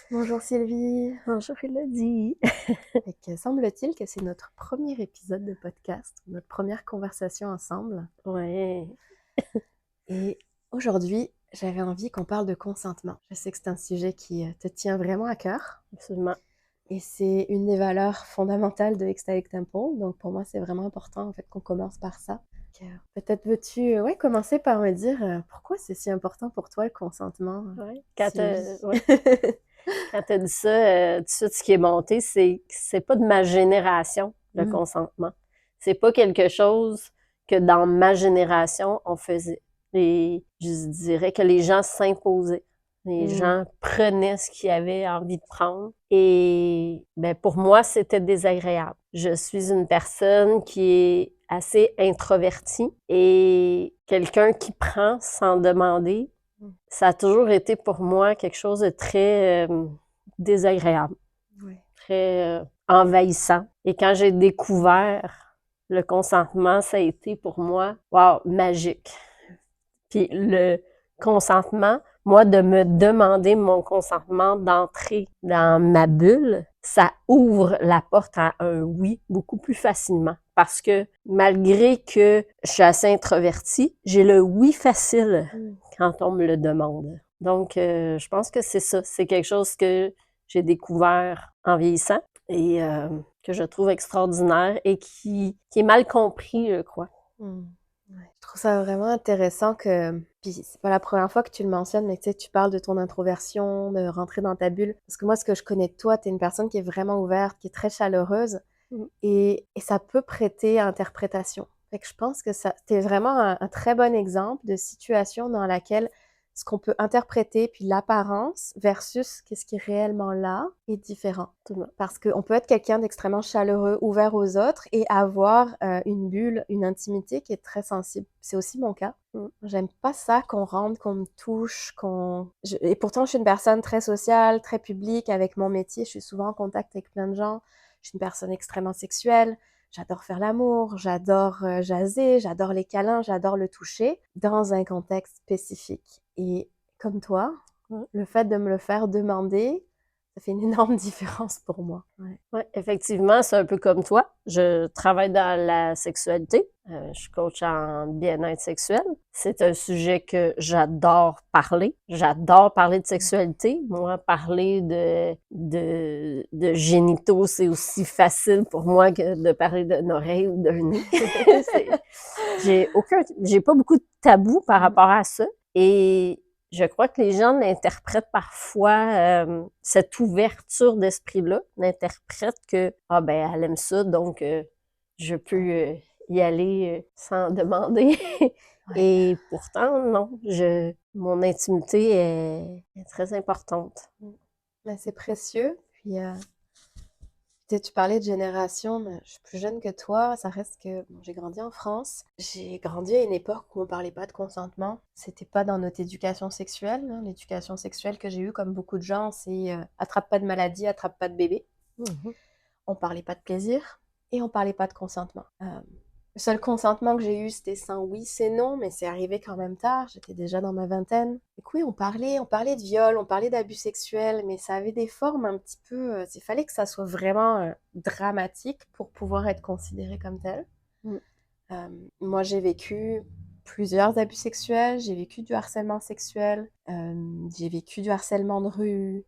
Bonjour Sylvie. Bonjour Elodie. Semble-t-il que c'est notre premier épisode de podcast, notre première conversation ensemble. Ouais, Et aujourd'hui, j'avais envie qu'on parle de consentement. Je sais que c'est un sujet qui te tient vraiment à cœur. absolument. Et c'est une des valeurs fondamentales de Ecstatic Temple. Donc pour moi, c'est vraiment important en fait qu'on commence par ça. Peut-être veux-tu commencer par me dire pourquoi c'est si important pour toi le consentement, Ouais. Sylvie? Quand t'as dit ça, tout de suite, ce qui est monté, c'est que c'est pas de ma génération, le Mm. consentement. C'est pas quelque chose que dans ma génération, on faisait. Et je dirais que les gens s'imposaient. Les Mm. gens prenaient ce qu'ils avaient envie de prendre. Et ben, pour moi, c'était désagréable. Je suis une personne qui est assez introvertie et quelqu'un qui prend sans demander, ça a toujours été pour moi quelque chose de très désagréable, Ouais. très envahissant. Et quand j'ai découvert le consentement, ça a été pour moi, wow, magique. Puis le consentement, moi, de me demander mon consentement d'entrer dans ma bulle, ça ouvre la porte à un oui beaucoup plus facilement. Parce que malgré que je suis assez introvertie, j'ai le oui facile quand on me le demande. Donc, je pense que c'est ça. C'est quelque chose que j'ai découvert en vieillissant et que je trouve extraordinaire et qui est mal compris, je crois. Mm. Ouais. Je trouve ça vraiment intéressant que, puis c'est pas la première fois que tu le mentionnes, mais tu sais, tu parles de ton introversion, de rentrer dans ta bulle. Parce que moi, ce que je connais de toi, t'es une personne qui est vraiment ouverte, qui est très chaleureuse, Mm. et ça peut prêter à interprétation. Fait que je pense que ça, t'es vraiment un très bon exemple de situation dans laquelle ce qu'on peut interpréter, puis l'apparence versus qu'est-ce qui est réellement là, est différent. Parce qu'on peut être quelqu'un d'extrêmement chaleureux, ouvert aux autres, et avoir une bulle, une intimité qui est très sensible. C'est aussi mon cas. J'aime pas ça qu'on rentre, qu'on me touche, Et pourtant, je suis une personne très sociale, très publique. Avec mon métier, je suis souvent en contact avec plein de gens. Je suis une personne extrêmement sexuelle. J'adore faire l'amour, j'adore jaser, j'adore les câlins, j'adore le toucher dans un contexte spécifique. Et comme toi, le fait de me le faire demander, ça fait une énorme différence pour moi. Ouais. Oui, effectivement, c'est un peu comme toi. Je travaille dans la sexualité. Je suis coach en bien-être sexuel. C'est un sujet que j'adore parler. J'adore parler de sexualité. Moi, parler de génitaux, c'est aussi facile pour moi que de parler d'une oreille ou d'un nez. J'ai pas beaucoup de tabous par rapport à ça. Et je crois que les gens l'interprètent parfois, cette ouverture d'esprit-là, l'interprètent que, ah ben, elle aime ça, donc je peux y aller sans demander. Ouais. Et pourtant, non, mon intimité est très importante. Mais c'est précieux. Puis, tu parlais de génération, mais je suis plus jeune que toi. Ça reste que bon, j'ai grandi en France. J'ai grandi à une époque où on parlait pas de consentement. C'était pas dans notre éducation sexuelle, hein. L'éducation sexuelle que j'ai eue, comme beaucoup de gens, c'est attrape pas de maladie, attrape pas de bébé. Mhm. On parlait pas de plaisir et on parlait pas de consentement. Le seul consentement que j'ai eu, c'était sans oui, c'est non, mais c'est arrivé quand même tard. J'étais déjà dans ma vingtaine. Et oui, on parlait de viol, on parlait d'abus sexuels, mais ça avait des formes un petit peu. Il fallait que ça soit vraiment dramatique pour pouvoir être considéré comme tel. Mm. Euh, Moi, j'ai vécu plusieurs abus sexuels, j'ai vécu du harcèlement sexuel, j'ai vécu du harcèlement de rue,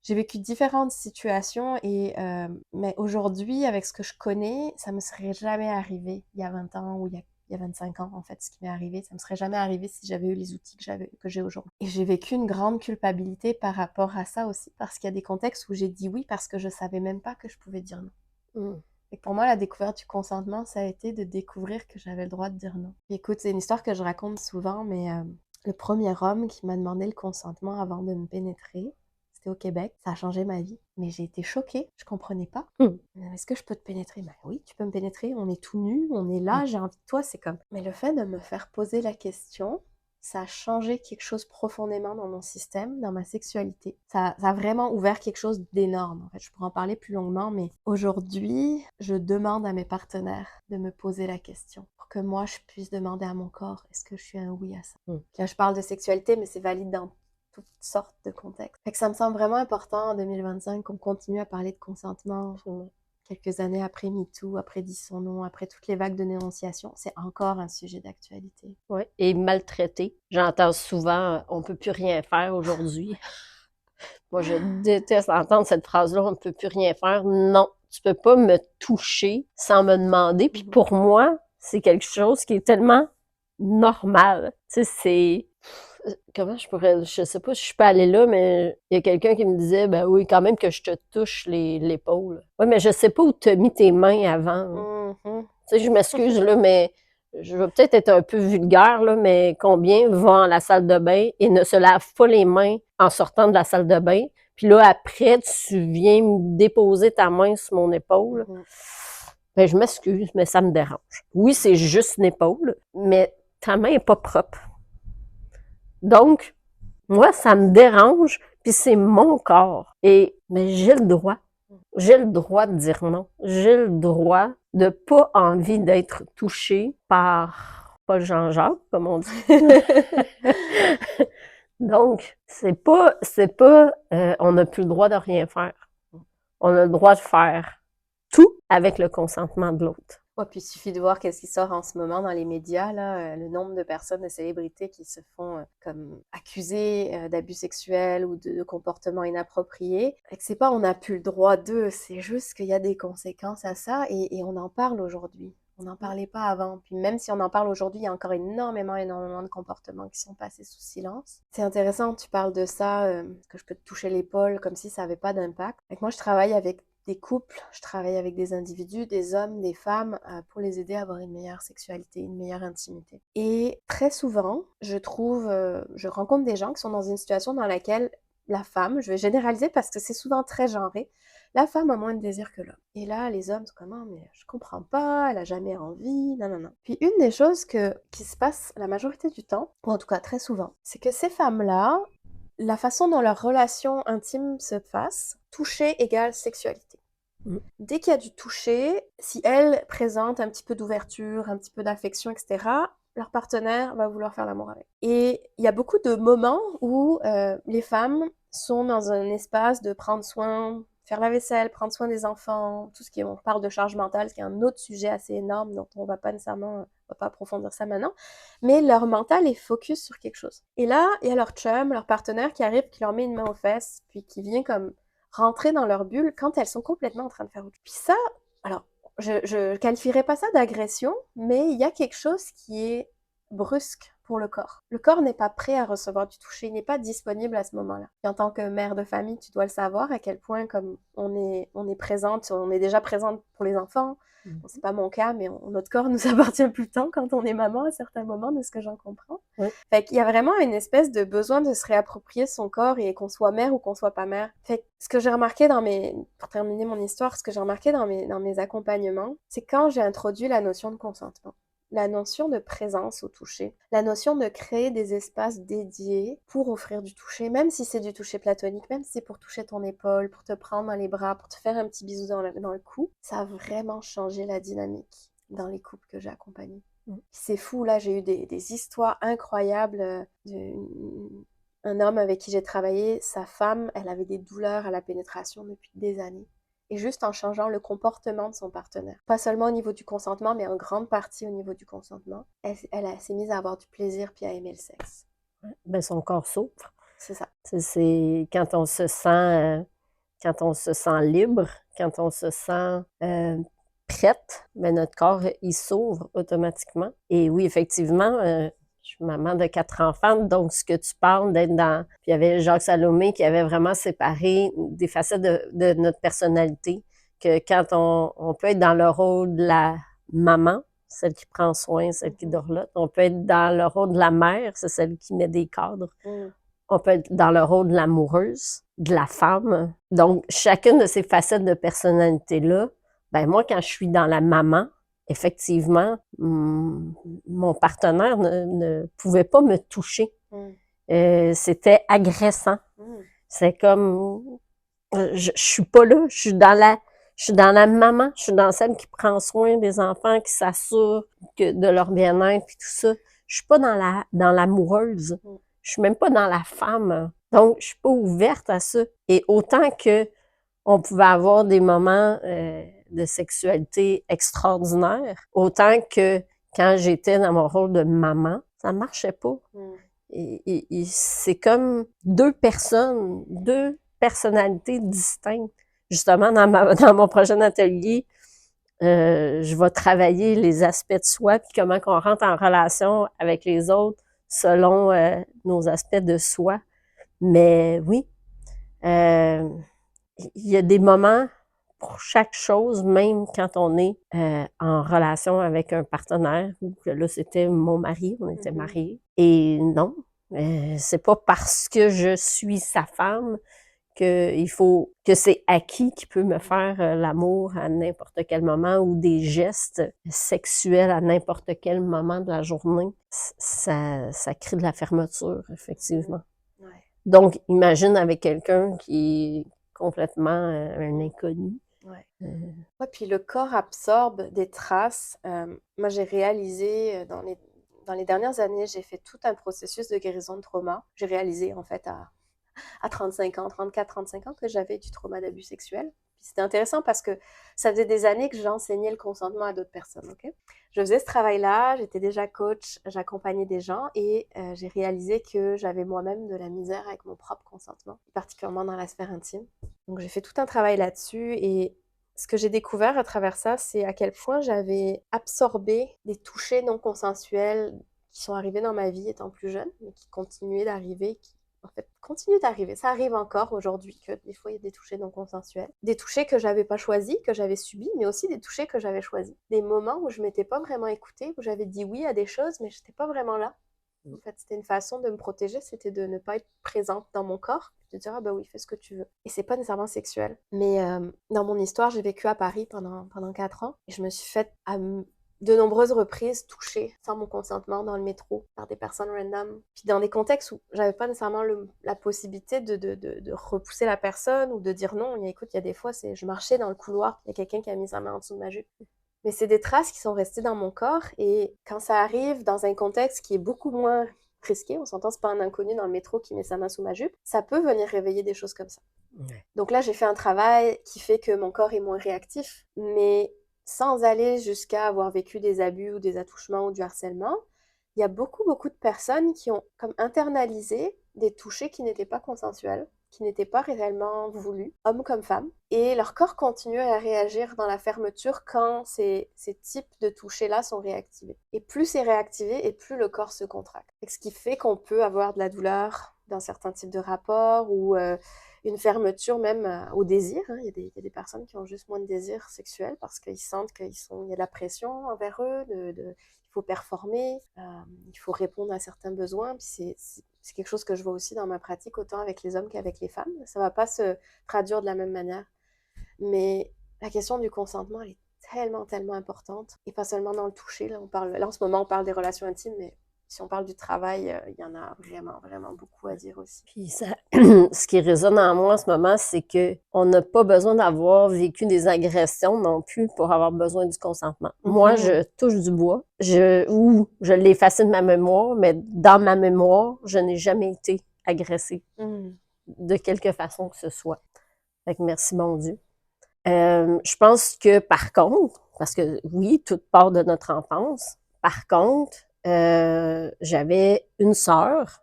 j'ai vécu différentes situations mais aujourd'hui, avec ce que je connais, ça me serait jamais arrivé il y a 20 ans ou il y a 25 ans, en fait, ce qui m'est arrivé. Ça me serait jamais arrivé si j'avais eu les outils que j'ai aujourd'hui. Et j'ai vécu une grande culpabilité par rapport à ça aussi, parce qu'il y a des contextes où j'ai dit oui parce que je savais même pas que je pouvais dire non. Mm. Et pour moi, la découverte du consentement, ça a été de découvrir que j'avais le droit de dire non. Puis écoute, c'est une histoire que je raconte souvent, mais le premier homme qui m'a demandé le consentement avant de me pénétrer, c'était au Québec. Ça a changé ma vie. Mais j'ai été choquée. Je comprenais pas. Mm. Est-ce que je peux te pénétrer? Ben oui, tu peux me pénétrer. On est tout nus, on est là, j'ai envie de toi, c'est comme. Mais le fait de me faire poser la question, ça a changé quelque chose profondément dans mon système, dans ma sexualité. Ça a vraiment ouvert quelque chose d'énorme. En fait, je pourrais en parler plus longuement, mais aujourd'hui, je demande à mes partenaires de me poser la question pour que moi, je puisse demander à mon corps, est-ce que je suis un oui à ça? Mm. Là, je parle de sexualité, mais c'est valide dans toutes sortes de contextes. Fait que ça me semble vraiment important en 2025 qu'on continue à parler de consentement. Quelques années après MeToo, après Dis son nom, après toutes les vagues de dénonciation, c'est encore un sujet d'actualité. Oui, et maltraité. J'entends souvent « on peut plus rien faire aujourd'hui ». Moi, je déteste entendre cette phrase-là « on ne peut plus rien faire ». Non, tu peux pas me toucher sans me demander. Puis pour moi, c'est quelque chose qui est tellement normal. Tu sais, c'est... Comment je pourrais... Je sais pas si je peux aller là, mais il y a quelqu'un qui me disait « ben oui, quand même que je te touche l'épaule ». Oui, mais je sais pas où tu as mis tes mains avant. Tu sais, je m'excuse, là, mais je vais peut-être être un peu vulgaire, là, mais combien vont à la salle de bain et ne se lavent pas les mains en sortant de la salle de bain? Puis là, après, tu viens me déposer ta main sur mon épaule. Ben, je m'excuse, mais ça me dérange. Oui, c'est juste une épaule, mais ta main est pas propre. Donc, moi, ça me dérange, puis c'est mon corps. Mais j'ai le droit. J'ai le droit de dire non. J'ai le droit de pas envie d'être touchée par Paul Jean-Jacques, comme on dit. Donc, on n'a plus le droit de rien faire. On a le droit de faire tout avec le consentement de l'autre. Ouais, puis il suffit de voir qu'est-ce qui sort en ce moment dans les médias, là, le nombre de personnes, de célébrités qui se font comme accuser d'abus sexuels ou de comportements inappropriés. Fait que c'est pas on n'a plus le droit d'eux, c'est juste qu'il y a des conséquences à ça et on en parle aujourd'hui. On n'en parlait pas avant. Puis même si on en parle aujourd'hui, il y a encore énormément de comportements qui sont passés sous silence. C'est intéressant, tu parles de ça, que je peux te toucher l'épaule comme si ça n'avait pas d'impact. Fait que moi, je travaille avec des couples, je travaille avec des individus, des hommes, des femmes, pour les aider à avoir une meilleure sexualité, une meilleure intimité. Et très souvent, je rencontre des gens qui sont dans une situation dans laquelle la femme, je vais généraliser parce que c'est souvent très genré, la femme a moins de désir que l'homme. Et là, les hommes sont comme « Ah, mais je comprends pas, elle a jamais envie, non, non, non ». Puis une des choses qui se passe la majorité du temps, ou en tout cas très souvent, c'est que ces femmes-là, la façon dont leur relation intime se passe, toucher égale sexualité. Dès qu'il y a du toucher, si elles présentent un petit peu d'ouverture, un petit peu d'affection, etc., leur partenaire va vouloir faire l'amour avec. Et il y a beaucoup de moments où les femmes sont dans un espace de prendre soin, faire la vaisselle, prendre soin des enfants, tout ce qui est, on parle de charge mentale, ce qui est un autre sujet assez énorme dont on va pas approfondir ça maintenant, mais leur mental est focus sur quelque chose. Et là, il y a leur chum, leur partenaire qui arrive, qui leur met une main aux fesses, puis qui vient comme rentrer dans leur bulle quand elles sont complètement en train de faire autre chose. Puis ça, alors, je qualifierais pas ça d'agression, mais il y a quelque chose qui est brusque pour le corps. Le corps n'est pas prêt à recevoir du toucher, il n'est pas disponible à ce moment-là. Et en tant que mère de famille, tu dois le savoir à quel point comme on est présente, on est déjà présente pour les enfants. Bon, c'est pas mon cas, mais notre corps nous appartient plus tant quand on est maman à certains moments, de ce que j'en comprends. Oui. Fait qu'il y a vraiment une espèce de besoin de se réapproprier son corps et qu'on soit mère ou qu'on soit pas mère. Fait que ce que j'ai remarqué pour terminer mon histoire, ce que j'ai remarqué dans mes accompagnements, c'est quand j'ai introduit la notion de consentement, la notion de présence au toucher, la notion de créer des espaces dédiés pour offrir du toucher, même si c'est du toucher platonique, même si c'est pour toucher ton épaule, pour te prendre dans les bras, pour te faire un petit bisou dans le cou, ça a vraiment changé la dynamique dans les couples que j'ai accompagnés. C'est fou, là, j'ai eu des histoires incroyables un homme avec qui j'ai travaillé, sa femme, elle avait des douleurs à la pénétration depuis des années. Et juste en changeant le comportement de son partenaire. Pas seulement au niveau du consentement, mais en grande partie au niveau du consentement. Elle s'est mise à avoir du plaisir puis à aimer le sexe. Ben, son corps s'ouvre. C'est ça. C'est quand on se sent libre, quand on se sent prête, ben notre corps, il s'ouvre automatiquement. Et oui, effectivement, je suis maman de 4 enfants, donc ce que tu parles d'être dans... Puis il y avait Jacques Salomé qui avait vraiment séparé des facettes de notre personnalité, que quand on peut être dans le rôle de la maman, celle qui prend soin, celle qui dorlote, on peut être dans le rôle de la mère, c'est celle qui met des cadres, on peut être dans le rôle de l'amoureuse, de la femme. Donc, chacune de ces facettes de personnalité-là, ben moi, quand je suis dans la maman, effectivement, mon partenaire ne pouvait pas me toucher. C'était agressant. C'est comme, je suis pas là, je suis dans la maman, je suis dans celle qui prend soin des enfants, qui s'assure de leur bien-être et tout ça. Je suis pas dans l'amoureuse. Je suis même pas dans la femme. Donc, je suis pas ouverte à ça. Et autant que on pouvait avoir des moments de sexualité extraordinaires, autant que quand j'étais dans mon rôle de maman, ça marchait pas. Et c'est comme deux personnalités distinctes. Justement, dans mon prochain atelier, je vais travailler les aspects de soi, puis comment qu'on rentre en relation avec les autres selon nos aspects de soi. Mais oui, il y a des moments pour chaque chose, même quand on est en relation avec un partenaire, ou que là, c'était mon mari, on était mariés. Et non, c'est pas parce que je suis sa femme que c'est acquis qu'il peut me faire l'amour à n'importe quel moment ou des gestes sexuels à n'importe quel moment de la journée. Ça crée de la fermeture, effectivement. Ouais. Donc, imagine avec quelqu'un qui est complètement un inconnu. Ouais. Ouais, puis le corps absorbe des traces. Moi, j'ai réalisé dans les dernières années, j'ai fait tout un processus de guérison de trauma. J'ai réalisé, en fait, à 35 ans, 34, 35 ans, que j'avais du trauma d'abus sexuel. Puis c'était intéressant parce que ça faisait des années que j'enseignais le consentement à d'autres personnes. Okay? Je faisais ce travail-là, j'étais déjà coach, j'accompagnais des gens et j'ai réalisé que j'avais moi-même de la misère avec mon propre consentement, particulièrement dans la sphère intime. Donc j'ai fait tout un travail là-dessus et ce que j'ai découvert à travers ça, c'est à quel point j'avais absorbé des touchés non consensuels qui sont arrivés dans ma vie étant plus jeune, mais qui continuaient d'arriver, en fait, continue d'arriver. Ça arrive encore aujourd'hui que des fois, il y a des touchés non consensuels. Des touchés que j'avais pas choisis, que j'avais subis, mais aussi des touchés que j'avais choisis. Des moments où je m'étais pas vraiment écoutée, où j'avais dit oui à des choses, mais j'étais pas vraiment là. En fait, c'était une façon de me protéger, c'était de ne pas être présente dans mon corps, de dire « Ah bah oui, fais ce que tu veux ». Et c'est pas nécessairement sexuel. Mais dans mon histoire, j'ai vécu à Paris pendant 4 ans, et je me suis faite de nombreuses reprises touchée sans mon consentement dans le métro par des personnes random. Puis dans des contextes où j'avais pas nécessairement la possibilité de repousser la personne ou de dire non. Écoute, il y a des fois, je marchais dans le couloir, il y a quelqu'un qui a mis sa main en dessous de ma jupe. Mais c'est des traces qui sont restées dans mon corps et quand ça arrive dans un contexte qui est beaucoup moins risqué, on s'entend, c'est pas un inconnu dans le métro qui met sa main sous ma jupe, ça peut venir réveiller des choses comme ça. Ouais. Donc là, j'ai fait un travail qui fait que mon corps est moins réactif, mais sans aller jusqu'à avoir vécu des abus ou des attouchements ou du harcèlement, il y a beaucoup de personnes qui ont comme internalisé des touchés qui n'étaient pas consensuels, qui n'étaient pas réellement voulus, hommes comme femmes, et leur corps continue à réagir dans la fermeture quand ces types de touchés-là sont réactivés. Et plus c'est réactivé, et plus le corps se contracte. Ce qui fait qu'on peut avoir de la douleur dans certains types de rapports ou une fermeture même au désir. Hein. Il y a des personnes qui ont juste moins de désir sexuel parce qu'ils sentent qu'il y a de la pression envers eux, il faut performer, il faut répondre à certains besoins. Puis c'est quelque chose que je vois aussi dans ma pratique, autant avec les hommes qu'avec les femmes. Ça ne va pas se traduire de la même manière. Mais la question du consentement, elle est tellement importante. Et pas seulement dans le toucher. Là, en ce moment, on parle des relations intimes, mais si on parle du travail, il y en a vraiment beaucoup à dire aussi. Puis ça, ce qui résonne en moi en ce moment, c'est que on n'a pas besoin d'avoir vécu des agressions non plus pour avoir besoin du consentement. Moi, je touche du bois, ou je l'efface de ma mémoire, mais dans ma mémoire, je n'ai jamais été agressée de quelque façon que ce soit. Fait que merci mon Dieu. Je pense que par contre, parce que oui, tout part de notre enfance, par contre, j'avais une sœur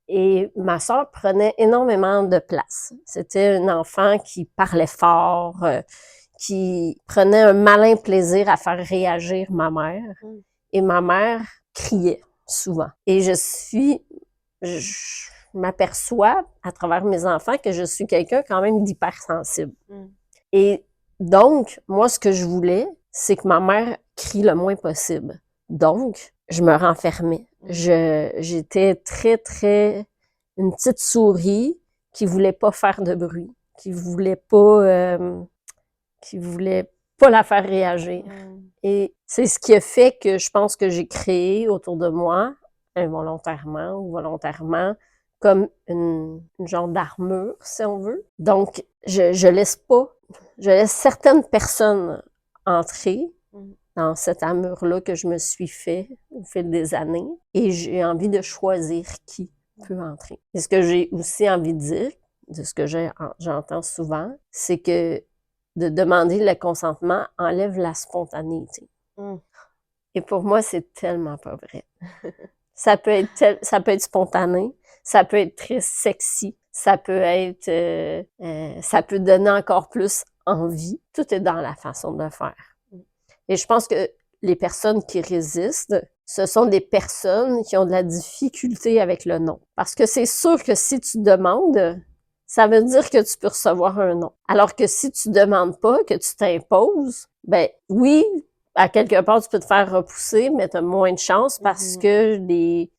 et ma sœur prenait énormément de place. C'était un enfant qui parlait fort, qui prenait un malin plaisir à faire réagir ma mère. Et ma mère criait souvent. Et je m'aperçois à travers mes enfants que je suis quelqu'un quand même d'hypersensible. Et donc, moi, ce que je voulais, c'est que ma mère crie le moins possible. Donc, je me renfermais. J'étais très une petite souris qui voulait pas faire de bruit, qui voulait pas la faire réagir. Et c'est ce qui a fait que je pense que j'ai créé autour de moi, involontairement ou volontairement, comme une genre d'armure, si on veut. Donc, je laisse certaines personnes entrer dans cette armure-là que je me suis fait au fil des années. Et j'ai envie de choisir qui peut entrer. Et ce que j'ai aussi envie de dire, de ce que j'entends souvent, c'est que de demander le consentement enlève la spontanéité. Mm. Et pour moi, c'est tellement pas vrai. Ça peut être spontané, ça peut être très sexy, ça peut être, ça peut donner encore plus envie. Tout est dans la façon de le faire. Et je pense que les personnes qui résistent, ce sont des personnes qui ont de la difficulté avec le non. Parce que c'est sûr que si tu demandes, ça veut dire que tu peux recevoir un non. Alors que si tu demandes pas, que tu t'imposes, ben oui, à quelque part, tu peux te faire repousser, mais tu as moins de chance parce que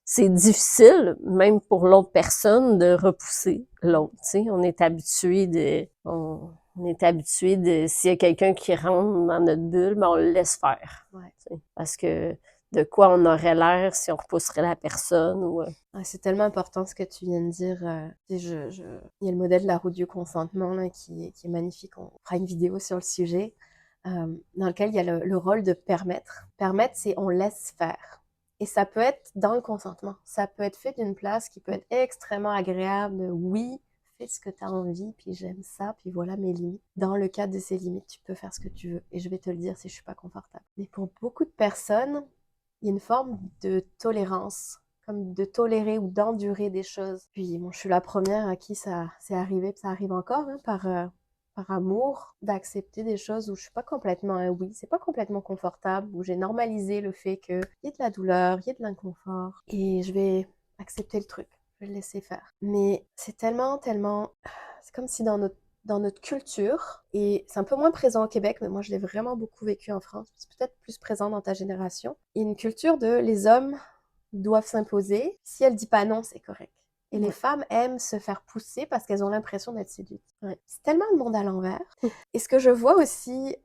c'est difficile, même pour l'autre personne, de repousser l'autre. Tu sais, on est habitué de, s'il y a quelqu'un qui rentre dans notre bulle, ben on le laisse faire. Ouais. Parce que de quoi on aurait l'air si on repousserait la personne ou... C'est tellement important ce que tu viens de dire. Il y a le modèle de la roue du consentement là, qui est magnifique. On fera une vidéo sur le sujet dans lequel il y a le rôle de permettre. Permettre, c'est on laisse faire. Et ça peut être dans le consentement. Ça peut être fait d'une place qui peut être extrêmement agréable. Oui, fais ce que tu as envie, puis j'aime ça, puis voilà mes limites. Dans le cadre de ces limites, tu peux faire ce que tu veux. Et je vais te le dire si je suis pas confortable. Mais pour beaucoup de personnes, il y a une forme de tolérance, comme de tolérer ou d'endurer des choses. Puis bon, je suis la première à qui ça c'est arrivé, puis ça arrive encore, hein, par amour, d'accepter des choses où je suis pas complètement un oui, c'est pas complètement confortable, où j'ai normalisé le fait qu'il y ait de la douleur, il y ait de l'inconfort, et je vais accepter le truc, je vais le laisser faire. Mais c'est tellement, c'est comme si dans notre culture, et c'est un peu moins présent au Québec, mais moi je l'ai vraiment beaucoup vécu en France, c'est peut-être plus présent dans ta génération, il y a une culture de les hommes doivent s'imposer, si elle dit pas non, c'est correct. Et les femmes aiment se faire pousser parce qu'elles ont l'impression d'être séduites. C'est tellement le monde à l'envers. Et ce que je vois aussi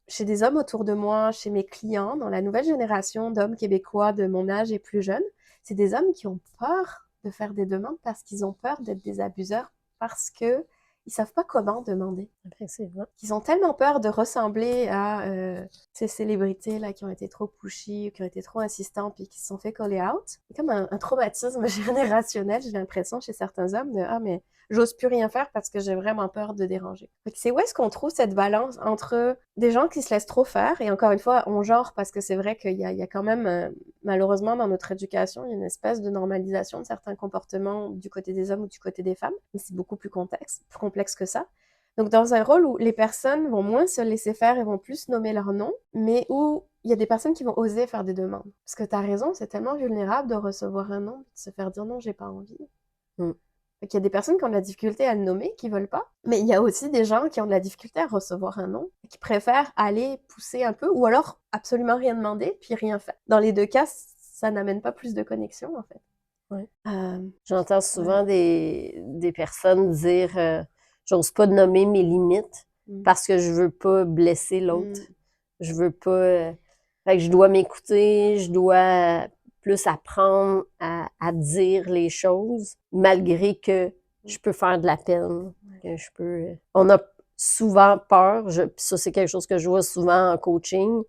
chez des hommes autour de moi, chez mes clients, dans la nouvelle génération d'hommes québécois de mon âge et plus jeunes, c'est des hommes qui ont peur de faire des demandes parce qu'ils ont peur d'être des abuseurs, parce que ils savent pas comment demander. Effectivement. Ils ont tellement peur de ressembler à ces célébrités là qui ont été trop pushy, qui ont été trop insistants puis qui se sont fait coller out. C'est comme un traumatisme générationnel, j'ai l'impression chez certains hommes de ah mais j'ose plus rien faire parce que j'ai vraiment peur de déranger. Fait que c'est où est-ce qu'on trouve cette balance entre des gens qui se laissent trop faire et encore une fois on genre parce que c'est vrai qu'il y a quand même malheureusement dans notre éducation il y a une espèce de normalisation de certains comportements du côté des hommes ou du côté des femmes, mais c'est beaucoup plus complexe que ça. Donc, dans un rôle où les personnes vont moins se laisser faire et vont plus nommer leur nom, mais où il y a des personnes qui vont oser faire des demandes. Parce que tu as raison, c'est tellement vulnérable de recevoir un nom, de se faire dire non, j'ai pas envie. Il y a des personnes qui ont de la difficulté à le nommer, qui veulent pas, mais il y a aussi des gens qui ont de la difficulté à recevoir un nom, qui préfèrent aller pousser un peu, ou alors absolument rien demander, puis rien faire. Dans les deux cas, ça n'amène pas plus de connexion, en fait. J'entends souvent des personnes dire j'ose pas nommer mes limites parce que je veux pas blesser l'autre. Je veux pas... fait que je dois m'écouter, je dois plus apprendre à dire les choses, malgré que je peux faire de la peine. Que je peux... On a souvent peur, puis ça c'est quelque chose que je vois souvent en coaching,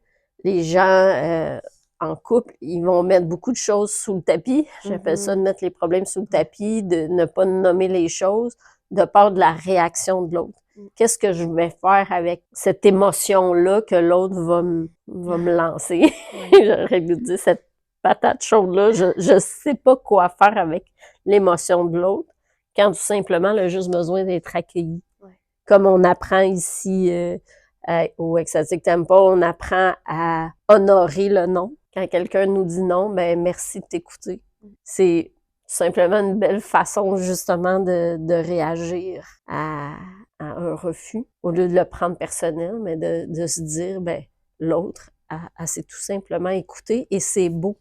les gens... en couple, ils vont mettre beaucoup de choses sous le tapis. J'appelle ça de mettre les problèmes sous le tapis, de ne pas nommer les choses, de peur de la réaction de l'autre. Qu'est-ce que je vais faire avec cette émotion-là que l'autre va me lancer? J'aurais dû dire cette patate chaude-là, je sais pas quoi faire avec l'émotion de l'autre, quand tout simplement, elle a juste besoin d'être accueillie. Comme on apprend ici au Ecstatic Tempo, on apprend à honorer le non. Quand quelqu'un nous dit non, ben merci de t'écouter. C'est simplement une belle façon justement de réagir à un refus, au lieu de le prendre personnel, mais de se dire, ben l'autre, elle s'est tout simplement écoutée et c'est beau.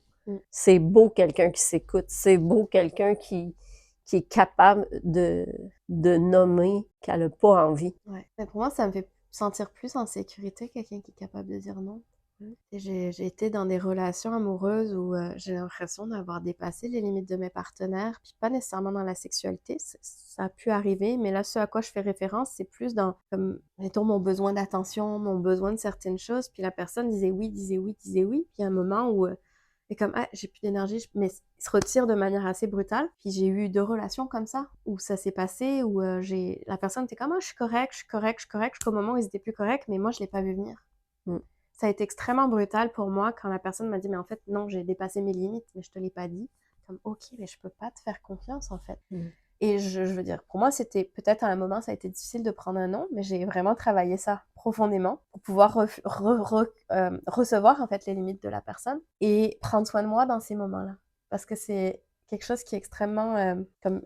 C'est beau quelqu'un qui s'écoute, c'est beau quelqu'un qui est capable de nommer qu'elle n'a pas envie. Ouais. Mais pour moi, ça me fait sentir plus en sécurité quelqu'un qui est capable de dire non. Et j'ai été dans des relations amoureuses où j'ai l'impression d'avoir dépassé les limites de mes partenaires, puis pas nécessairement dans la sexualité, ça a pu arriver, mais là, ce à quoi je fais référence, c'est plus dans, comme, mettons, mon besoin d'attention, mon besoin de certaines choses, puis la personne disait oui, disait oui, disait oui, puis il y a un moment où Et comme, ah, j'ai plus d'énergie, mais il se retire de manière assez brutale. Puis j'ai eu 2 relations comme ça, où ça s'est passé, où la personne était comme, ah, je suis correcte, je suis correcte, je suis correcte, jusqu'au moment où ils étaient plus corrects, mais moi, je l'ai pas vu venir. Ça a été extrêmement brutal pour moi quand la personne m'a dit, mais en fait, non, j'ai dépassé mes limites, mais je te l'ai pas dit. Comme, ok, mais je peux pas te faire confiance, en fait. Et je veux dire, pour moi, c'était peut-être à un moment, ça a été difficile de prendre un non, mais j'ai vraiment travaillé ça profondément pour pouvoir recevoir en fait les limites de la personne et prendre soin de moi dans ces moments-là. Parce que c'est quelque chose qui est extrêmement comme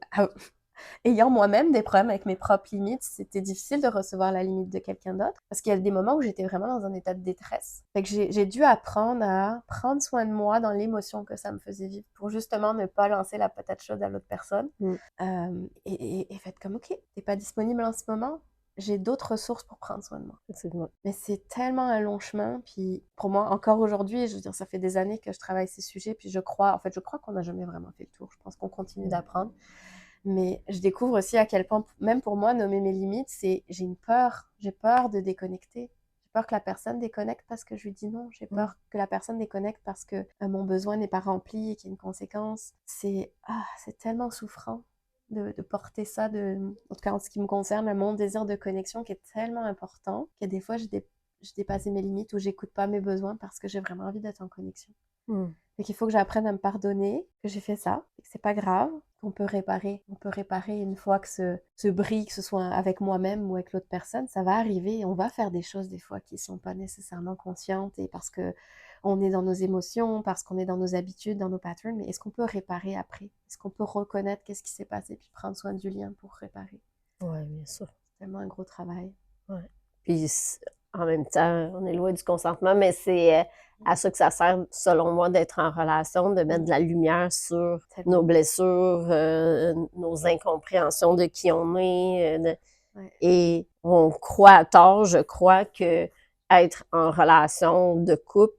ayant moi-même des problèmes avec mes propres limites, c'était difficile de recevoir la limite de quelqu'un d'autre parce qu'il y a des moments où j'étais vraiment dans un état de détresse. Fait que j'ai dû apprendre à prendre soin de moi dans l'émotion que ça me faisait vivre pour justement ne pas lancer la patate chaude à l'autre personne. Et faites comme, ok, t'es pas disponible en ce moment, j'ai d'autres ressources pour prendre soin de moi. Mais c'est tellement un long chemin, puis pour moi, encore aujourd'hui, je veux dire, ça fait des années que je travaille ces sujets, puis je crois qu'on n'a jamais vraiment fait le tour. Je pense qu'on continue d'apprendre. Mais je découvre aussi à quel point, même pour moi, nommer mes limites, c'est j'ai peur de déconnecter. J'ai peur que la personne déconnecte parce que je lui dis non. J'ai peur que la personne déconnecte parce que mon besoin n'est pas rempli et qu'il y a une conséquence. C'est tellement souffrant de porter ça, en tout cas en ce qui me concerne, mon désir de connexion qui est tellement important que des fois, je dépasse mes limites ou j'écoute pas mes besoins parce que j'ai vraiment envie d'être en connexion. Donc il faut que j'apprenne à me pardonner, que j'ai fait ça, et que c'est pas grave, qu'on peut réparer. On peut réparer une fois que ce bris, que ce soit avec moi-même ou avec l'autre personne, ça va arriver et on va faire des choses des fois qui sont pas nécessairement conscientes et parce que on est dans nos émotions, parce qu'on est dans nos habitudes, dans nos patterns, mais est-ce qu'on peut réparer après? Est-ce qu'on peut reconnaître qu'est-ce qui s'est passé puis prendre soin du lien pour réparer? Oui, bien sûr. C'est tellement un gros travail. Ouais. Puis en même temps, on est loin du consentement, mais c'est à ça que ça sert, selon moi, d'être en relation, de mettre de la lumière sur nos blessures, nos incompréhensions de qui on est. Et on croit à tort, je crois, que être en relation de couple,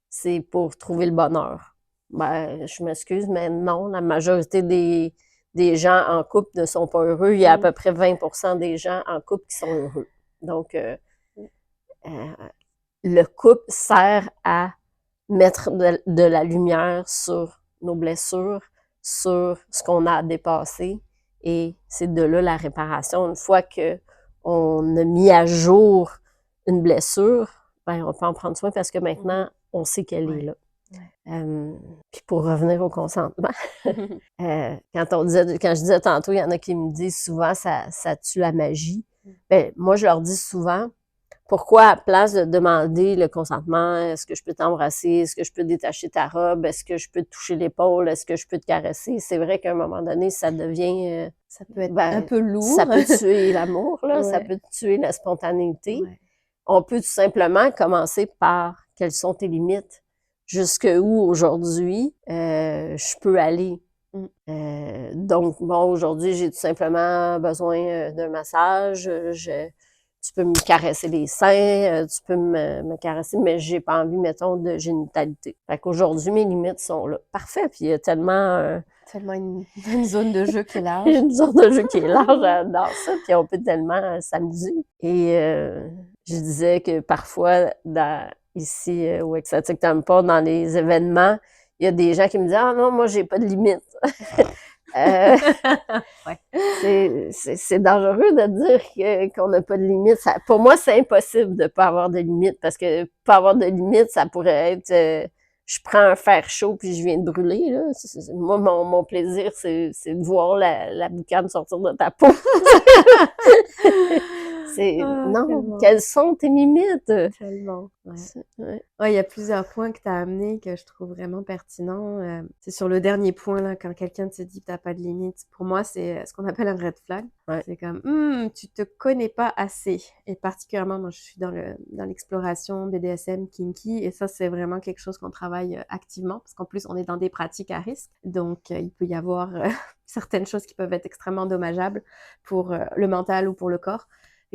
c'est pour trouver le bonheur. Ben, je m'excuse, mais non, la majorité des gens en couple ne sont pas heureux. Il y a à peu près 20% des gens en couple qui sont heureux. Donc, le couple sert à mettre de la lumière sur nos blessures, sur ce qu'on a à dépasser. Et c'est de là la réparation. Une fois qu'on a mis à jour une blessure, ben, on peut en prendre soin parce que maintenant, on sait qu'elle est là. Puis pour revenir au consentement, quand je disais tantôt, il y en a qui me disent souvent ça tue la magie. Ben, moi, je leur dis souvent, pourquoi à place de demander le consentement, est-ce que je peux t'embrasser, est-ce que je peux détacher ta robe, est-ce que je peux te toucher l'épaule, est-ce que je peux te caresser, c'est vrai qu'à un moment donné, ça devient... ça peut être un peu lourd. Ça peut tuer l'amour, là, ça peut tuer la spontanéité. On peut tout simplement commencer par quelles sont tes limites, jusqu'où aujourd'hui je peux aller. Donc, bon, aujourd'hui, j'ai tout simplement besoin d'un massage, tu peux me caresser les seins, tu peux me caresser, mais j'ai pas envie, mettons, de génitalité. Fait qu'aujourd'hui, mes limites sont là. Parfait, puis il y a tellement... tellement une zone de jeu qui est large. Une zone de jeu qui est large, j'adore ça, puis on peut tellement s'amuser. Et je disais que parfois, ici, au Exotic Tampa, dans les événements, il y a des gens qui me disent « Ah non, moi, j'ai pas de limite. » C'est dangereux de dire qu'on n'a pas de limite. Pour moi, c'est impossible de pas avoir de limite parce que pas avoir de limite, ça pourrait être je prends un fer chaud puis je viens de brûler. Là. Moi, mon plaisir, c'est de voir la boucane sortir de ta peau. Non, tellement. Quelles sont tes limites? Tellement. Il y a plusieurs points que tu as amenés que je trouve vraiment pertinents. C'est sur le dernier point, là, quand quelqu'un te dit que tu n'as pas de limite. Pour moi, c'est ce qu'on appelle un red flag. C'est comme, tu te connais pas assez. Et particulièrement, moi, je suis dans l'exploration BDSM, kinky, et ça, c'est vraiment quelque chose qu'on travaille activement, parce qu'en plus, on est dans des pratiques à risque. Donc, il peut y avoir certaines choses qui peuvent être extrêmement dommageables pour le mental ou pour le corps.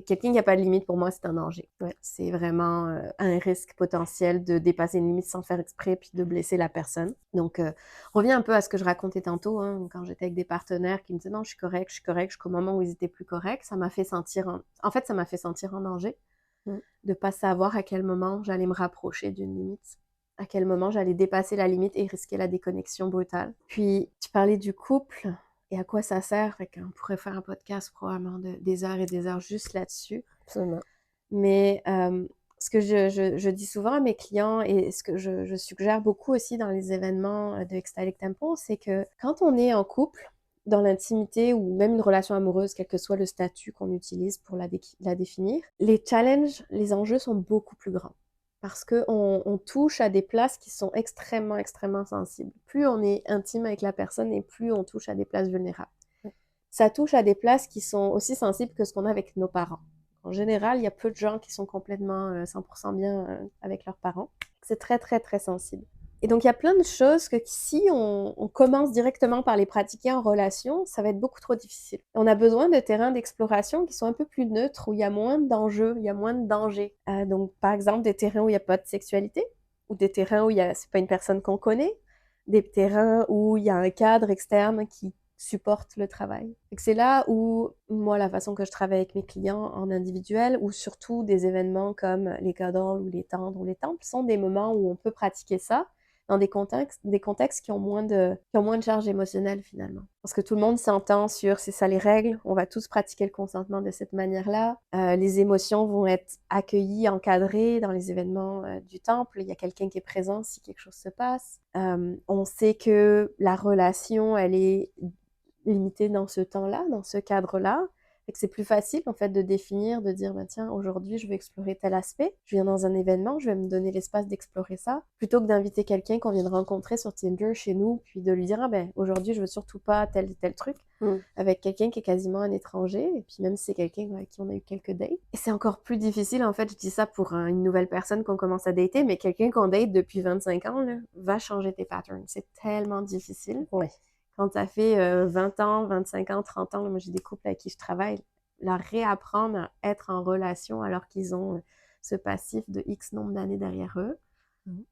Quelqu'un qui n'a pas de limite, pour moi, c'est un danger. C'est vraiment un risque potentiel de dépasser une limite sans faire exprès puis de blesser la personne. Donc, on revient un peu à ce que je racontais tantôt, quand j'étais avec des partenaires qui me disaient « Non, je suis correcte », jusqu'au moment où ils étaient plus corrects. Ça m'a fait sentir ça m'a fait sentir en danger de pas savoir à quel moment j'allais me rapprocher d'une limite. à quel moment j'allais dépasser la limite et risquer la déconnexion brutale. Puis, tu parlais du couple et à quoi ça sert. Fait qu'on pourrait faire un podcast probablement des heures et des heures juste là-dessus. Absolument. Mais ce que je dis souvent à mes clients et ce que je suggère beaucoup aussi dans les événements de Ecstatic Temple, c'est que quand on est en couple, dans l'intimité ou même une relation amoureuse, quel que soit le statut qu'on utilise pour la définir, les challenges, les enjeux sont beaucoup plus grands. Parce qu'on touche à des places qui sont extrêmement, extrêmement sensibles. Plus on est intime avec la personne et plus on touche à des places vulnérables. Ça touche à des places qui sont aussi sensibles que ce qu'on a avec nos parents. En général, il y a peu de gens qui sont complètement 100% bien avec leurs parents. C'est très, très, très sensible. Et donc, il y a plein de choses que si on commence directement par les pratiquer en relation, ça va être beaucoup trop difficile. On a besoin de terrains d'exploration qui sont un peu plus neutres, où il y a moins d'enjeux, il y a moins de dangers. Donc, par exemple, des terrains où il n'y a pas de sexualité, ou des terrains où c'est pas une personne qu'on connaît, des terrains où il y a un cadre externe qui supporte le travail. C'est là où, moi, la façon que je travaille avec mes clients en individuel, ou surtout des événements comme les cuddles ou les tendres ou les temples, sont des moments où on peut pratiquer ça dans des contextes qui ont moins de charge émotionnelle finalement. Parce que tout le monde s'entend sur c'est ça les règles, on va tous pratiquer le consentement de cette manière-là. Les émotions vont être accueillies, encadrées dans les événements du temple. Il y a quelqu'un qui est présent si quelque chose se passe. On sait que la relation, elle est limitée dans ce temps-là, dans ce cadre-là. Fait que c'est plus facile, en fait, de définir, de dire, tiens, aujourd'hui, je vais explorer tel aspect. Je viens dans un événement, je vais me donner l'espace d'explorer ça, plutôt que d'inviter quelqu'un qu'on vient de rencontrer sur Tinder chez nous, puis de lui dire, aujourd'hui, je veux surtout pas tel truc, avec quelqu'un qui est quasiment un étranger, et puis même si c'est quelqu'un avec qui on a eu quelques dates. Et c'est encore plus difficile, en fait, je dis ça pour une nouvelle personne qu'on commence à dater, mais quelqu'un qu'on date depuis 25 ans, là, va changer tes patterns. C'est tellement difficile. Oui. Quand ça fait 20 ans, 25 ans, 30 ans, moi j'ai des couples avec qui je travaille, leur réapprendre à être en relation alors qu'ils ont ce passif de X nombre d'années derrière eux,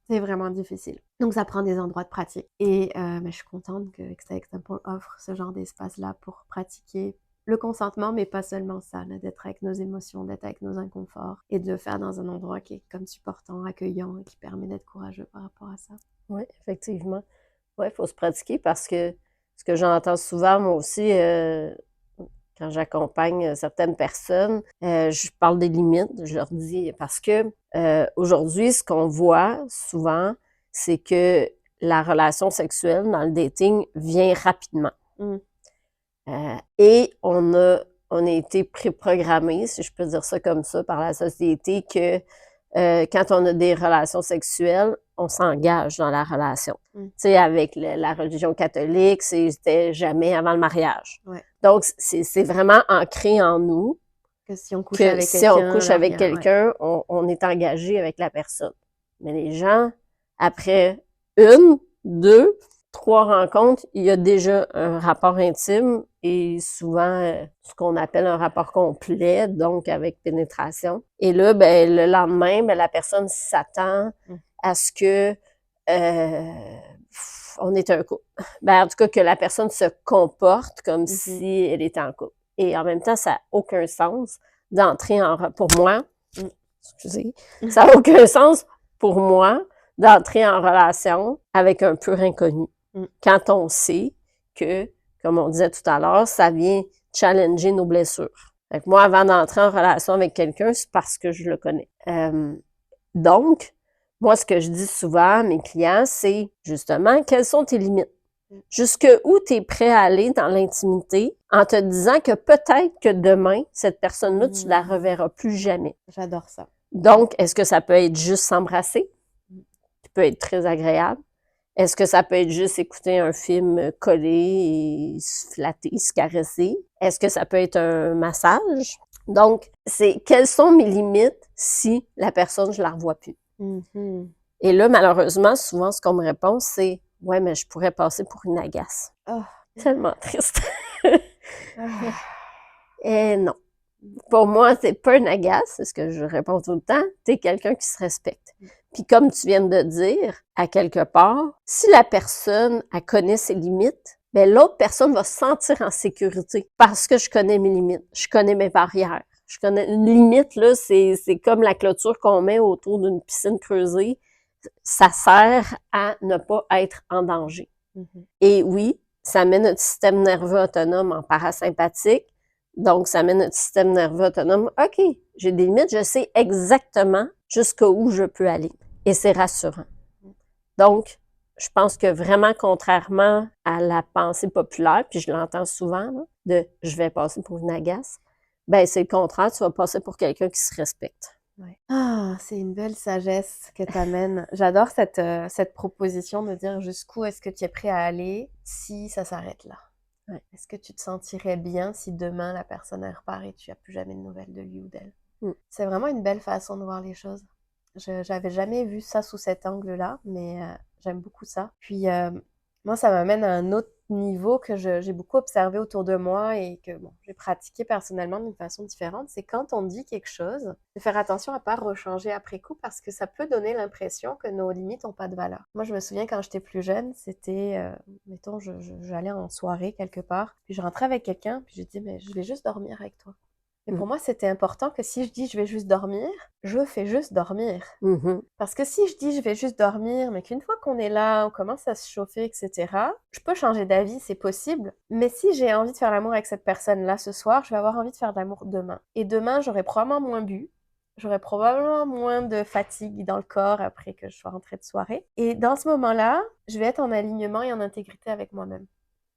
c'est vraiment difficile. Donc ça prend des endroits de pratique. Et je suis contente que Ecstatic Temple offre ce genre d'espace-là pour pratiquer le consentement, mais pas seulement ça, là, d'être avec nos émotions, d'être avec nos inconforts et de le faire dans un endroit qui est comme supportant, accueillant et qui permet d'être courageux par rapport à ça. Oui, effectivement. Oui, il faut se pratiquer parce que ce que j'entends souvent, moi aussi, quand j'accompagne certaines personnes, je parle des limites, je leur dis, parce que aujourd'hui, ce qu'on voit souvent, c'est que la relation sexuelle dans le dating vient rapidement. Et on a été préprogrammé, si je peux dire ça comme ça, par la société, que quand on a des relations sexuelles, on s'engage dans la relation. Tu sais, avec la religion catholique, c'était jamais avant le mariage. Ouais. Donc, c'est vraiment ancré en nous que si on couche avec quelqu'un, on est engagé avec la personne. Mais les gens, après 1, 2, 3 rencontres, il y a déjà un rapport intime et souvent ce qu'on appelle un rapport complet, donc avec pénétration. Et là, le lendemain, la personne s'attend à ce que on est un couple. En tout cas, que la personne se comporte comme si elle était en couple. Et en même temps, ça n'a aucun sens d'entrer pour moi, excusez, ça n'a aucun sens pour moi d'entrer en relation avec un pur inconnu. Quand on sait que, comme on disait tout à l'heure, ça vient challenger nos blessures. Fait que moi, avant d'entrer en relation avec quelqu'un, c'est parce que je le connais. Donc, moi, ce que je dis souvent à mes clients, c'est justement, quelles sont tes limites? Jusqu'où tu es prêt à aller dans l'intimité en te disant que peut-être que demain, cette personne-là, tu la reverras plus jamais. J'adore ça. Donc, est-ce que ça peut être juste s'embrasser? Qui peut être très agréable. Est-ce que ça peut être juste écouter un film collé et se flatter, se caresser? Est-ce que ça peut être un massage? Donc, c'est quelles sont mes limites si la personne, je la revois plus? Et là, malheureusement, souvent, ce qu'on me répond, c'est « Ouais, mais je pourrais passer pour une agace. » Tellement triste. Et non. Pour moi, c'est pas une agace, c'est ce que je réponds tout le temps. T'es quelqu'un qui se respecte. Puis comme tu viens de dire, à quelque part, si la personne, elle connaît ses limites, l'autre personne va se sentir en sécurité parce que je connais mes limites, je connais mes barrières. Je connais une limite, là, c'est comme la clôture qu'on met autour d'une piscine creusée. ça sert à ne pas être en danger. Et oui, ça met notre système nerveux autonome en parasympathique. Donc, ça met notre système nerveux autonome. OK, j'ai des limites, je sais exactement jusqu'où je peux aller. Et c'est rassurant. Donc, je pense que vraiment, contrairement à la pensée populaire, puis je l'entends souvent, là, de « je vais passer pour une agace », ben c'est le contraire, tu vas passer pour quelqu'un qui se respecte. Ouais. Ah, c'est une belle sagesse que tu amènes. J'adore cette proposition de dire jusqu'où est-ce que tu es prêt à aller si ça s'arrête là. Ouais. Est-ce que tu te sentirais bien si demain la personne elle repart et tu n'as plus jamais de nouvelles de lui ou d'elle? C'est vraiment une belle façon de voir les choses. J'avais jamais vu ça sous cet angle-là, mais j'aime beaucoup ça. Puis moi, ça m'amène à un autre niveau que j'ai beaucoup observé autour de moi et que bon, j'ai pratiqué personnellement d'une façon différente. C'est quand on dit quelque chose, de faire attention à ne pas rechanger après coup parce que ça peut donner l'impression que nos limites n'ont pas de valeur. Moi, je me souviens quand j'étais plus jeune, c'était, mettons, j'allais en soirée quelque part, puis je rentrais avec quelqu'un, puis je dis, mais je vais juste dormir avec toi. Mais pour moi, c'était important que si je dis je vais juste dormir, je fais juste dormir. Parce que si je dis je vais juste dormir, mais qu'une fois qu'on est là, on commence à se chauffer, etc., je peux changer d'avis, c'est possible. Mais si j'ai envie de faire l'amour avec cette personne-là ce soir, je vais avoir envie de faire de l'amour demain. Et demain, j'aurai probablement moins bu. J'aurai probablement moins de fatigue dans le corps après que je sois rentrée de soirée. Et dans ce moment-là, je vais être en alignement et en intégrité avec moi-même.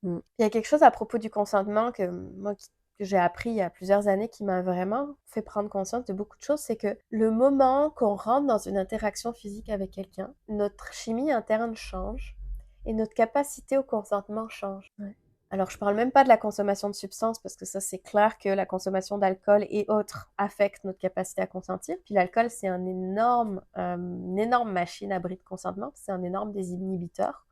Il y a quelque chose à propos du consentement que moi, que j'ai appris il y a plusieurs années qui m'a vraiment fait prendre conscience de beaucoup de choses, c'est que le moment qu'on rentre dans une interaction physique avec quelqu'un, notre chimie interne change et notre capacité au consentement change. Ouais. Alors, je parle même pas de la consommation de substances parce que ça, c'est clair que la consommation d'alcool et autres affecte notre capacité à consentir. Puis l'alcool, c'est une énorme machine à bris de consentement, c'est un énorme désinhibiteur.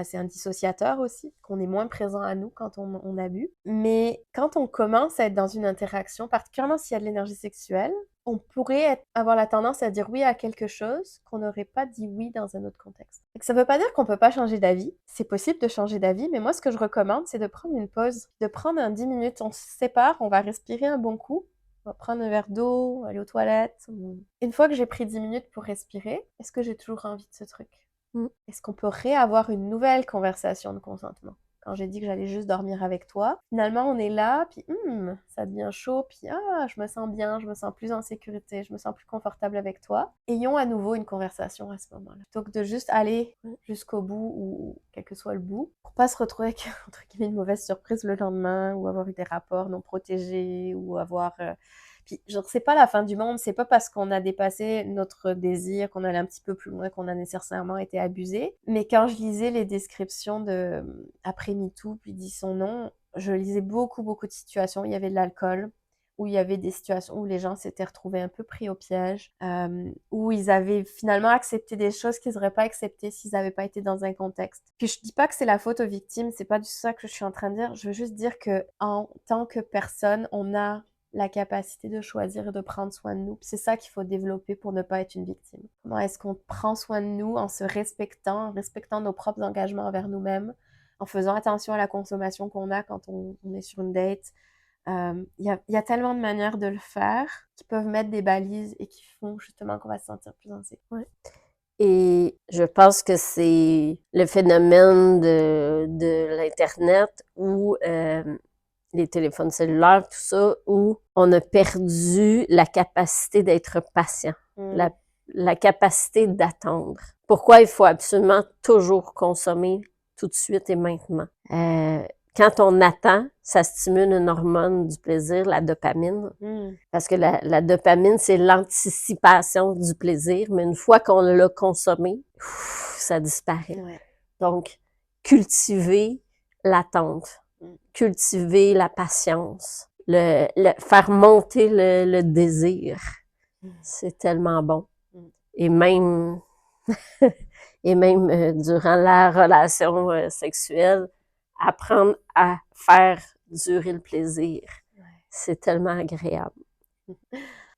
C'est un dissociateur aussi, qu'on est moins présent à nous quand on a bu. Mais quand on commence à être dans une interaction, particulièrement s'il y a de l'énergie sexuelle, on pourrait avoir la tendance à dire oui à quelque chose qu'on n'aurait pas dit oui dans un autre contexte. Donc, ça ne veut pas dire qu'on ne peut pas changer d'avis. C'est possible de changer d'avis, mais moi, ce que je recommande, c'est de prendre une pause, de prendre un 10 minutes. On se sépare, on va respirer un bon coup. On va prendre un verre d'eau, aller aux toilettes. Une fois que j'ai pris 10 minutes pour respirer, est-ce que j'ai toujours envie de ce truc? Est-ce qu'on peut réavoir une nouvelle conversation de consentement? Quand j'ai dit que j'allais juste dormir avec toi, finalement on est là, puis ça devient chaud, puis je me sens bien, je me sens plus en sécurité, je me sens plus confortable avec toi. Ayons à nouveau une conversation à ce moment-là. Plutôt que de juste aller jusqu'au bout, ou quel que soit le bout, pour pas se retrouver avec, entre guillemets, une mauvaise surprise le lendemain, ou avoir eu des rapports non protégés, ou avoir... Puis, genre, c'est pas la fin du monde, c'est pas parce qu'on a dépassé notre désir, qu'on allait un petit peu plus loin, qu'on a nécessairement été abusé. Mais quand je lisais les descriptions de après MeToo, puis dit son nom, je lisais beaucoup de situations. Il y avait de l'alcool, où il y avait des situations où les gens s'étaient retrouvés un peu pris au piège, où ils avaient finalement accepté des choses qu'ils n'auraient pas acceptées s'ils n'avaient pas été dans un contexte. Puis je dis pas que c'est la faute aux victimes, c'est pas du tout ça que je suis en train de dire. Je veux juste dire que en tant que personne, on a la capacité de choisir et de prendre soin de nous. C'est ça qu'il faut développer pour ne pas être une victime. Comment est-ce qu'on prend soin de nous en se respectant, en respectant nos propres engagements envers nous-mêmes, en faisant attention à la consommation qu'on a quand on est sur une date. Il y a tellement de manières de le faire qui peuvent mettre des balises et qui font justement qu'on va se sentir plus en sécurité. Et je pense que c'est le phénomène de l'Internet où les téléphones cellulaires, tout ça, où on a perdu la capacité d'être patient, la capacité d'attendre. Pourquoi il faut absolument toujours consommer tout de suite et maintenant? Quand on attend, ça stimule une hormone du plaisir, la dopamine. Parce que la dopamine, c'est l'anticipation du plaisir, mais une fois qu'on l'a consommé, ça disparaît. Ouais. Donc, cultiver l'attente, cultiver la patience, faire monter le désir. C'est tellement bon. Et même, durant la relation sexuelle, apprendre à faire durer le plaisir. C'est tellement agréable.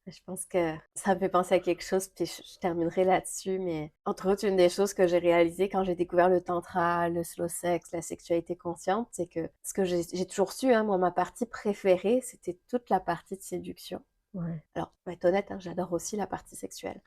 Je pense que ça me fait penser à quelque chose, puis je terminerai là-dessus, mais entre autres, une des choses que j'ai réalisées quand j'ai découvert le tantra, le slow sex, la sexualité consciente, c'est que ce que j'ai toujours su, moi, ma partie préférée, c'était toute la partie de séduction. Ouais. Alors, pour être honnête, hein, j'adore aussi la partie sexuelle.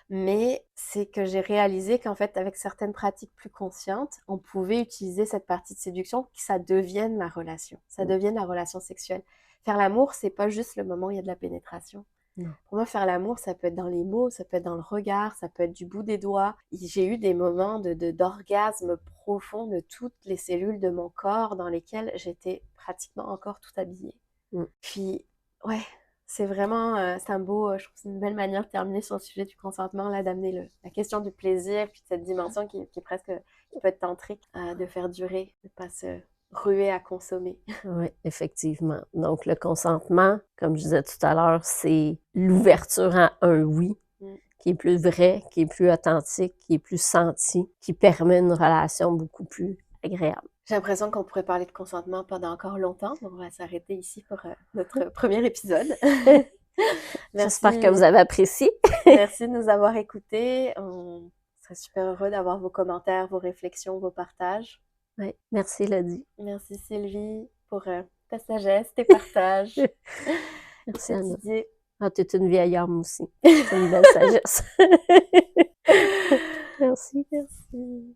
Mais c'est que j'ai réalisé qu'en fait, avec certaines pratiques plus conscientes, on pouvait utiliser cette partie de séduction, que ça devienne la relation, ça devienne la relation sexuelle. Faire l'amour, c'est pas juste le moment où il y a de la pénétration. Non. Pour moi, faire l'amour, ça peut être dans les mots, ça peut être dans le regard, ça peut être du bout des doigts. J'ai eu des moments d'orgasme profond de toutes les cellules de mon corps dans lesquelles j'étais pratiquement encore tout habillée. Mm. Puis, ouais, c'est vraiment, c'est un beau, je trouve que c'est une belle manière de terminer sur le sujet du consentement, là, d'amener la question du plaisir, puis de cette dimension qui est presque, qui peut être tantrique, de faire durer, de pas se ruer à consommer. Oui, effectivement. Donc, le consentement, comme je disais tout à l'heure, c'est l'ouverture à un oui, Mm. qui est plus vrai, qui est plus authentique, qui est plus senti, qui permet une relation beaucoup plus agréable. J'ai l'impression qu'on pourrait parler de consentement pendant encore longtemps, donc on va s'arrêter ici pour notre premier épisode. J'espère que Merci, vous avez apprécié. merci de nous avoir écoutés. On serait super heureux d'avoir vos commentaires, vos réflexions, vos partages. Oui, merci, Lydie. Merci Sylvie pour ta sagesse, tes partages. Merci, Cette Anna. idée. Ah, t'es une vieille âme aussi. C'est une belle sagesse. Merci. Merci.